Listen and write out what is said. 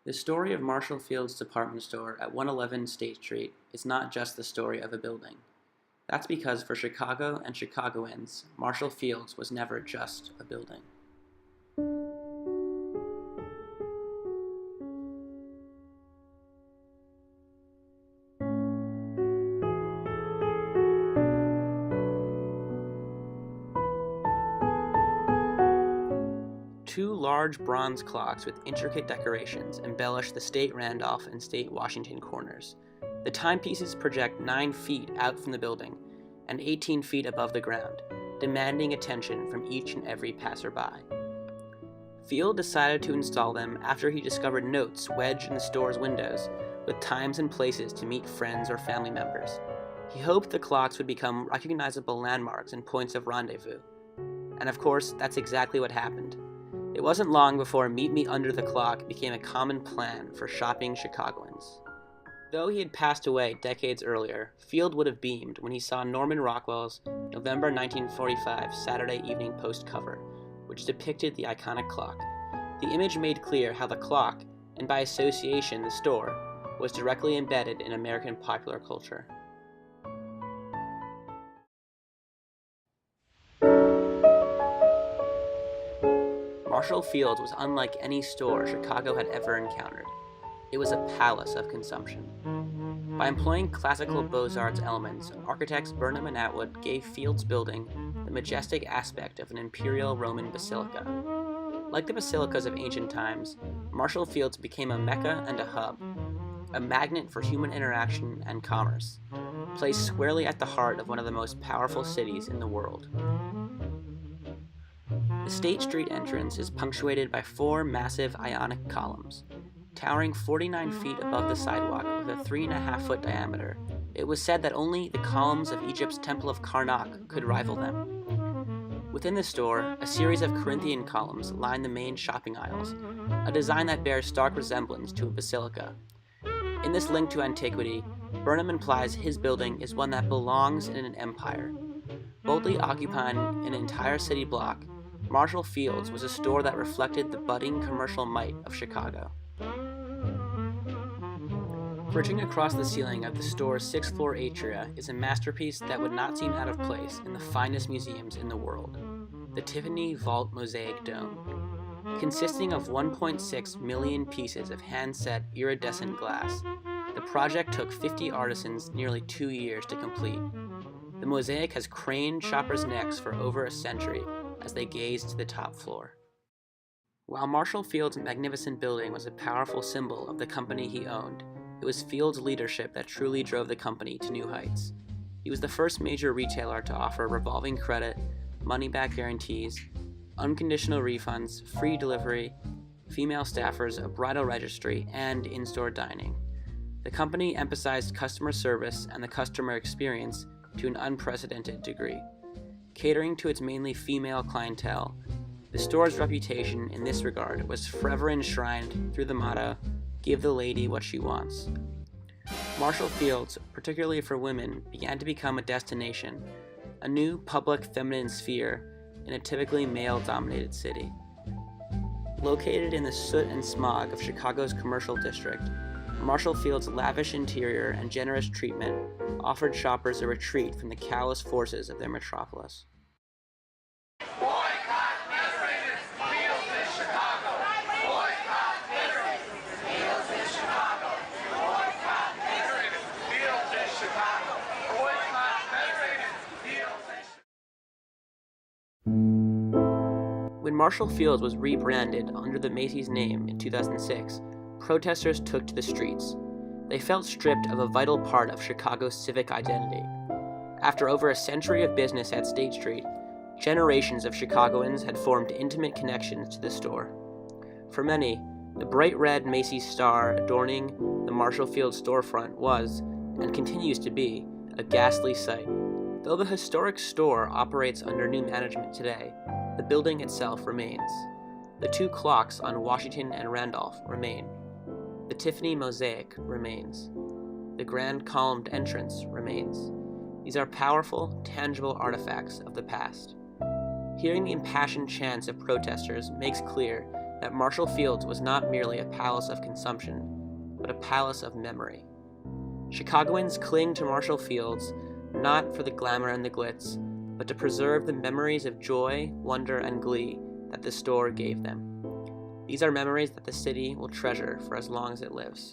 The story of Marshall Field's department store at 111 State Street is not just the story of a building. That's because for Chicago and Chicagoans, Marshall Field's was never just a building. Two large bronze clocks with intricate decorations embellish the State Randolph and State Washington corners. The timepieces project 9 feet out from the building and 18 feet above the ground, demanding attention from each and every passerby. Field decided to install them after he discovered notes wedged in the store's windows with times and places to meet friends or family members. He hoped the clocks would become recognizable landmarks and points of rendezvous. And of course, that's exactly what happened. It wasn't long before Meet Me Under the Clock became a common plan for shopping Chicagoans. Though he had passed away decades earlier, Field would have beamed when he saw Norman Rockwell's November 1945 Saturday Evening Post cover, which depicted the iconic clock. The image made clear how the clock, and by association the store, was directly embedded in American popular culture. Marshall Field's was unlike any store Chicago had ever encountered. It was a palace of consumption. By employing classical Beaux-Arts elements, architects Burnham and Atwood gave Field's building the majestic aspect of an imperial Roman basilica. Like the basilicas of ancient times, Marshall Field's became a mecca and a hub, a magnet for human interaction and commerce, placed squarely at the heart of one of the most powerful cities in the world. The State Street entrance is punctuated by 4 massive Ionic columns. Towering 49 feet above the sidewalk with a 3.5-foot diameter, it was said that only the columns of Egypt's Temple of Karnak could rival them. Within the store, a series of Corinthian columns line the main shopping aisles, a design that bears stark resemblance to a basilica. In this link to antiquity, Burnham implies his building is one that belongs in an empire. Boldly occupying an entire city block, Marshall Field's was a store that reflected the budding commercial might of Chicago. Bridging across the ceiling of the store's 6th-floor atria is a masterpiece that would not seem out of place in the finest museums in the world, the Tiffany Vault Mosaic Dome. Consisting of 1.6 million pieces of hand-set iridescent glass, the project took 50 artisans nearly 2 years to complete. The mosaic has craned shoppers' necks for over a century as they gazed to the top floor. While Marshall Field's magnificent building was a powerful symbol of the company he owned, it was Field's leadership that truly drove the company to new heights. He was the first major retailer to offer revolving credit, money-back guarantees, unconditional refunds, free delivery, female staffers, a bridal registry, and in-store dining. The company emphasized customer service and the customer experience to an unprecedented degree. Catering to its mainly female clientele, the store's reputation in this regard was forever enshrined through the motto, "Give the lady what she wants." Marshall Field's, particularly for women, began to become a destination, a new public feminine sphere in a typically male-dominated city. Located in the soot and smog of Chicago's commercial district, Marshall Field's lavish interior and generous treatment offered shoppers a retreat from the callous forces of their metropolis. When Marshall Field's was rebranded under the Macy's name in 2006, protesters took to the streets. They felt stripped of a vital part of Chicago's civic identity. After over a century of business at State Street, generations of Chicagoans had formed intimate connections to the store. For many, the bright red Macy's star adorning the Marshall Field's storefront was, and continues to be, a ghastly sight. Though the historic store operates under new management today, the building itself remains. The 2 clocks on Washington and Randolph remain. The Tiffany mosaic remains. The grand columned entrance remains. These are powerful, tangible artifacts of the past. Hearing the impassioned chants of protesters makes clear that Marshall Fields was not merely a palace of consumption, but a palace of memory. Chicagoans cling to Marshall Fields not for the glamour and the glitz, but to preserve the memories of joy, wonder, and glee that the store gave them. These are memories that the city will treasure for as long as it lives.